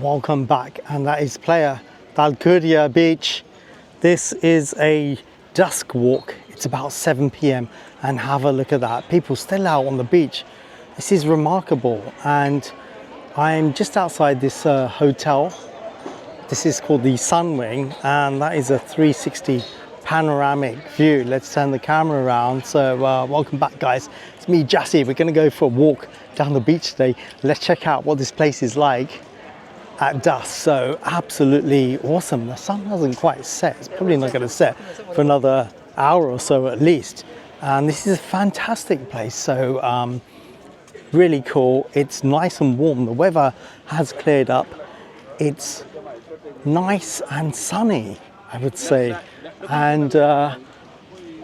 Welcome back, and that is Playa, Alcudia beach. This is a dusk walk. It's about 7 p.m. and have a look at that. People still out on the beach. This is remarkable, and I'm just outside this hotel. This is called the Sunwing, and that is a 360 panoramic view. Let's turn the camera around. So welcome back, guys. It's me, Jassy. We're going to go for a walk down the beach today. Let's check out what this place is like at dusk. So absolutely awesome. The sun hasn't quite set. It's probably not going to set for another hour or so at least. And this is a fantastic place. So really cool. It's nice and warm. The weather has cleared up. It's nice and sunny, I would say. And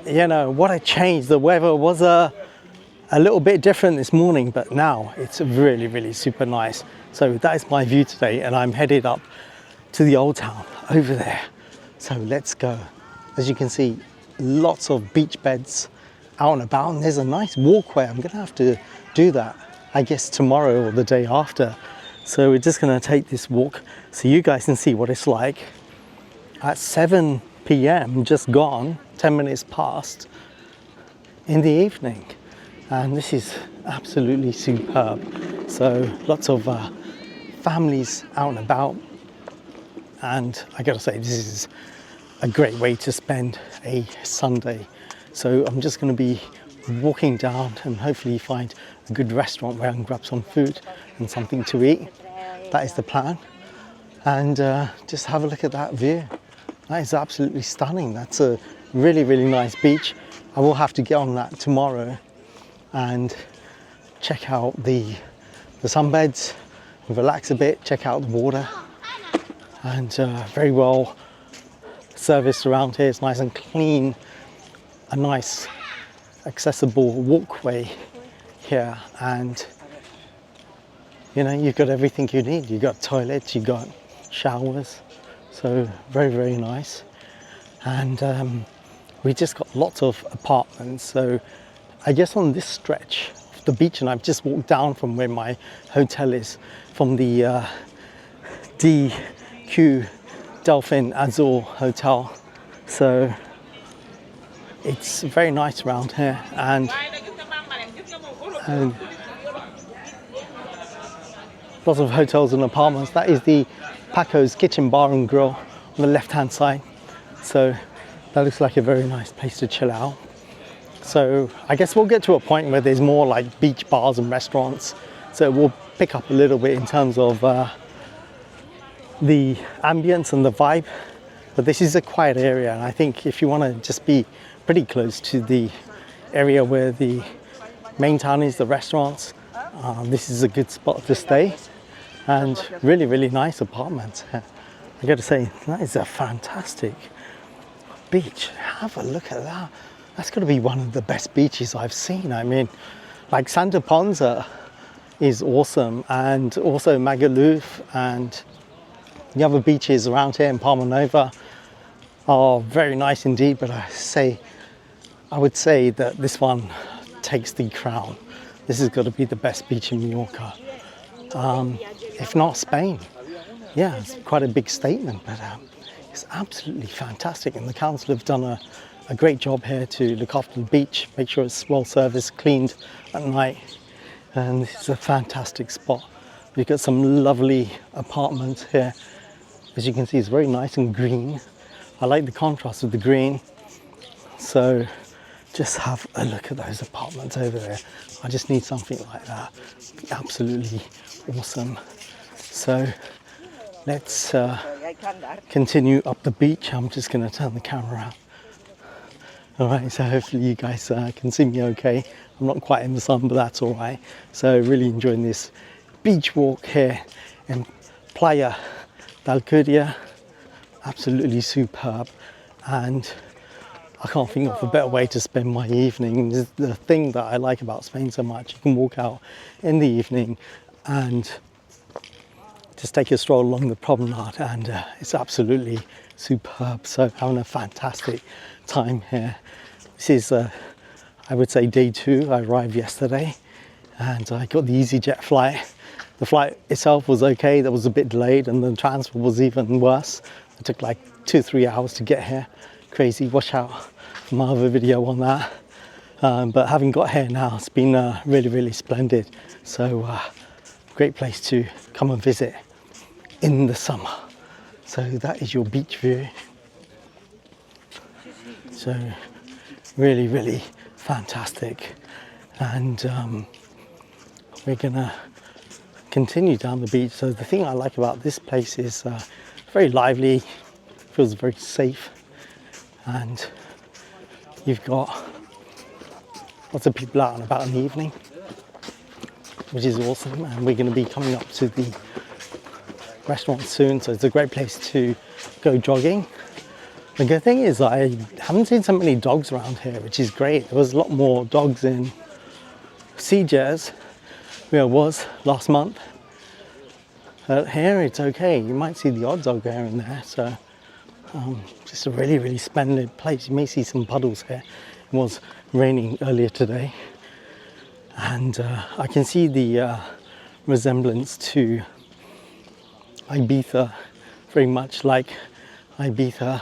you know, what a change. The weather was a little bit different this morning, but now it's really super nice. So that is my view today, and I'm headed up to the old town over there. So let's go. As you can see, lots of beach beds out and about, and there's a nice walkway. I'm gonna have to do that, I guess, tomorrow or the day after. So we're just gonna take this walk so you guys can see what it's like at 7 p.m. just gone, 10 minutes past in the evening. And this is absolutely superb. So lots of families out and about, and I gotta say, this is a great way to spend a Sunday. So I'm just going to be walking down and hopefully find a good restaurant where I can grab some food and something to eat. That is the plan. And just have a look at that view. That is absolutely stunning. That's a really nice beach. I will have to get on that tomorrow and check out the sunbeds, relax a bit, check out the water. And very well serviced around here. It's nice and clean. A nice accessible walkway here, and you know, you've got everything you need. You've got toilets, you've got showers, so very nice. And we just got lots of apartments. So I guess on this stretch of the beach, and I've just walked down from where my hotel is, from the DQ Delfín Azul hotel. So it's very nice around here, and lots of hotels and apartments. That is the Paco's Kitchen Bar and Grill on the left hand side. So that looks like a very nice place to chill out. So I guess we'll get to a point where there's more like beach bars and restaurants, so we'll pick up a little bit in terms of the ambience and the vibe. But this is a quiet area, and I think if you want to just be pretty close to the area where the main town is, the restaurants, this is a good spot to stay. And really nice apartments. I gotta say, that is a fantastic beach. Have a look at that. That's gotta be one of the best beaches I've seen. I mean, like Santa Ponsa is awesome, and also Magaluf, and the other beaches around here in Palma Nova are very nice indeed. But I would say that this one takes the crown. This has got to be the best beach in Mallorca, if not Spain. Yeah, it's quite a big statement, but it's absolutely fantastic. And the council have done a great job here to look after the beach, make sure it's well serviced, cleaned at night. And this is a fantastic spot. We've got some lovely apartments here. As you can see, it's very nice and green. I like the contrast of the green. So just have a look at those apartments over there. I just need something like that. Absolutely awesome. So let's continue up the beach. I'm just going to turn the camera around. All right, so hopefully you guys can see me okay. I'm not quite in the sun, but that's all right. So really enjoying this beach walk here in Playa Alcudia. Absolutely superb, and I can't think of a better way to spend my evening. This is the thing that I like about Spain so much. You can walk out in the evening and just take a stroll along the promenade, and it's absolutely superb. So having a fantastic time here. This is I would say day 2. I arrived yesterday, and I got the easyJet flight The flight itself was okay, that was a bit delayed, and the transport was even worse. It took like 2-3 hours to get here. Crazy, watch out for my other video on that. But having got here now, it's been really splendid. So great place to come and visit in the summer. So that is your beach view. So really fantastic. And we're gonna continue down the beach. So the thing I like about this place is very lively, feels very safe, and you've got lots of people out and about in the evening, which is awesome. And we're going to be coming up to the restaurant soon, so it's a great place to go jogging. The good thing is I haven't seen so many dogs around here, which is great. There was a lot more dogs in easyJet where I was last month. Here it's okay, you might see the odd dog here and there. So just a really splendid place. You may see some puddles here. It was raining earlier today, and I can see the resemblance to Ibiza, very much like Ibiza,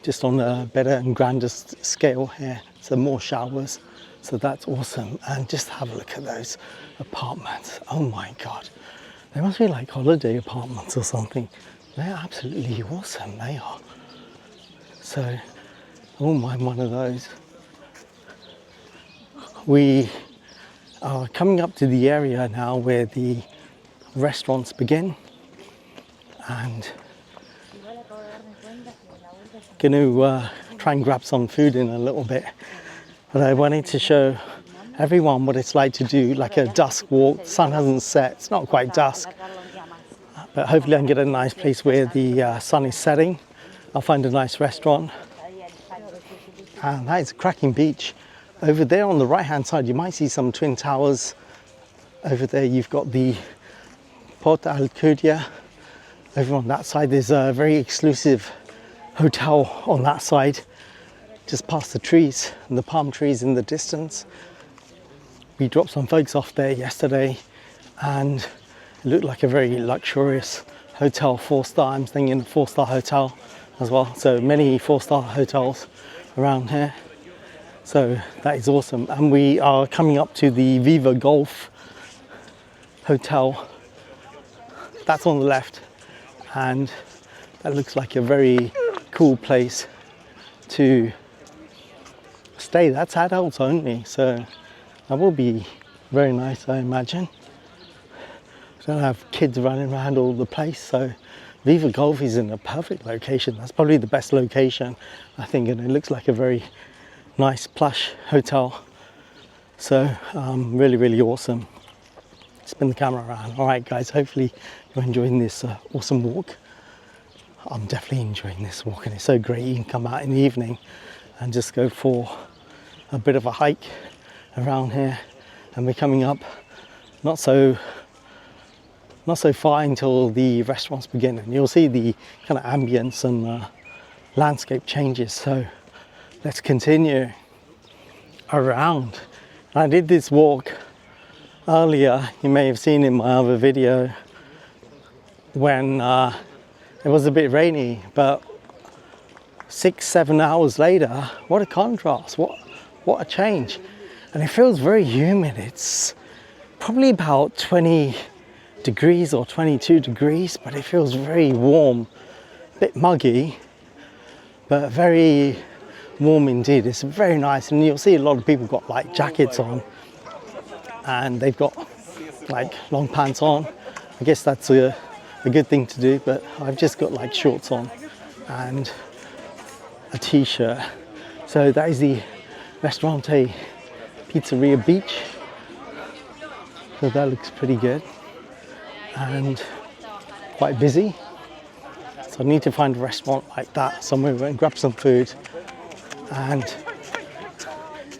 just on a better and grander scale here. So more showers, so that's awesome. And just have a look at those apartments. Oh my god, they must be like holiday apartments or something. They're absolutely awesome, they are. So I wouldn't mind one of those. We are coming up to the area now where the restaurants begin, and going to try and grab some food in a little bit. But I wanted to show everyone what it's like to do like a dusk walk. The sun hasn't set, it's not quite dusk, but hopefully I can get a nice place where the sun is setting. I'll find a nice restaurant, and that is a cracking beach. Over there on the right hand side you might see some twin towers. Over there you've got the Port Alcudia. Over on that side there's a very exclusive hotel on that side, just past the trees and the palm trees in the distance. We dropped some folks off there yesterday and it looked like a very luxurious hotel, 4-star. I'm staying in a 4-star hotel as well, so many 4-star hotels around here. So that is awesome. And we are coming up to the Viva Golf hotel. That's on the left, and that looks like a very cool place to stay. That's adults only, so that will be very nice, I imagine. Don't have kids running around all the place, so Viva Golf is in a perfect location. That's probably the best location, I think, and it looks like a very nice plush hotel. So really awesome. Spin the camera around. All right guys, hopefully you're enjoying this awesome walk. I'm definitely enjoying this walk, and it's so great. You can come out in the evening and just go for a bit of a hike around here, and we're coming up not so far until the restaurants begin, and you'll see the kind of ambience and landscape changes. So let's continue around. I did this walk earlier, you may have seen in my other video, when it was a bit rainy, but 6-7 hours later, what a contrast, what a change. And it feels very humid. It's probably about 20 degrees or 22 degrees, but it feels very warm, a bit muggy, but very warm indeed. It's very nice, and you'll see a lot of people got like jackets on, and they've got like long pants on. I guess that's a good thing to do, but I've just got like shorts on and a t-shirt. So that is the Restaurante Pizzeria Beach. So that looks pretty good and quite busy. So I need to find a restaurant like that somewhere and grab some food and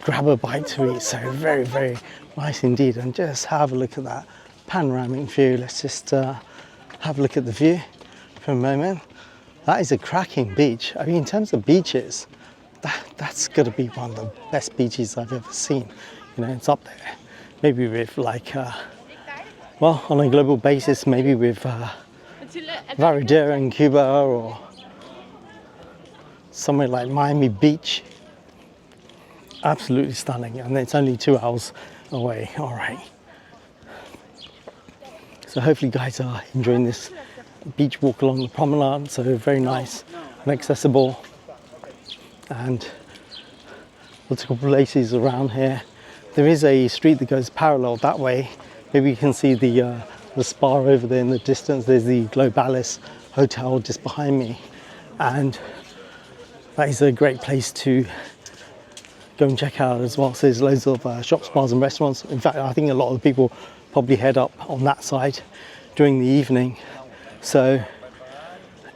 grab a bite to eat. So very nice indeed. And just have a look at that panoramic view. Let's just have a look at the view for a moment. That is a cracking beach. I mean, in terms of beaches, that's got to be one of the best beaches I've ever seen. You know, it's up there. Maybe with like well, on a global basis, maybe with Varadero in Cuba or somewhere like Miami Beach. Absolutely stunning, and it's only 2 hours away. All right. So hopefully you guys are enjoying this beach walk along the promenade. So very nice and accessible, and lots of places around here. There is a street that goes parallel that way. Maybe you can see the spa over there in the distance. There's the Globalis Hotel just behind me, and that is a great place to go and check out as well. So there's loads of shops, bars and restaurants. In fact, I think a lot of people probably head up on that side during the evening. So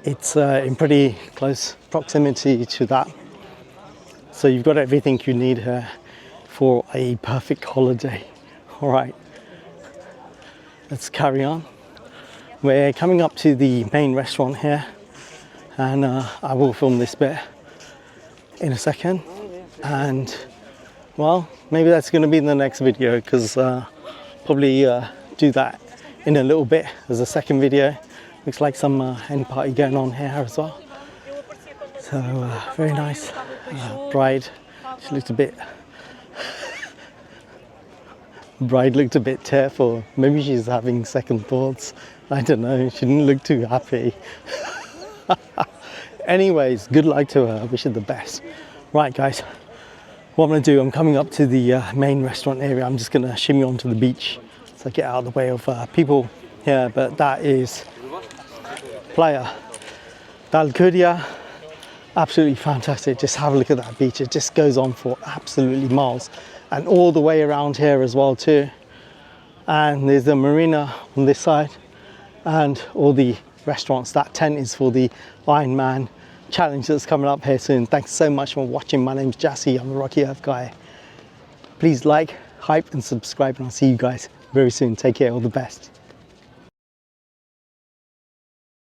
it's in pretty close proximity to that. So you've got everything you need here for a perfect holiday. All right, let's carry on. We're coming up to the main restaurant here, and I will film this bit in a second. And well, maybe that's going to be in the next video, because probably do that in a little bit as a second video. Looks like some hen party going on here as well. So very nice. Bride, she looked a bit bride looked a bit tearful. Maybe she's having second thoughts. I don't know, she didn't look too happy. Anyways, good luck to her, wish her the best. Right guys, what I'm going to do, I'm coming up to the main restaurant area. I'm just going to shimmy onto the beach so I get out of the way of people here. But that is Playa Alcudia. Absolutely fantastic. Just have a look at that beach. It just goes on for absolutely miles, and all the way around here as well too. And there's the Marina on this side and all the restaurants. That tent is for the Ironman challenge that's coming up here soon. Thanks so much for watching. My name's Jassy, I'm the Rocky Earth guy. Please like, hype and subscribe, and I'll see you guys very soon. Take care, all the best.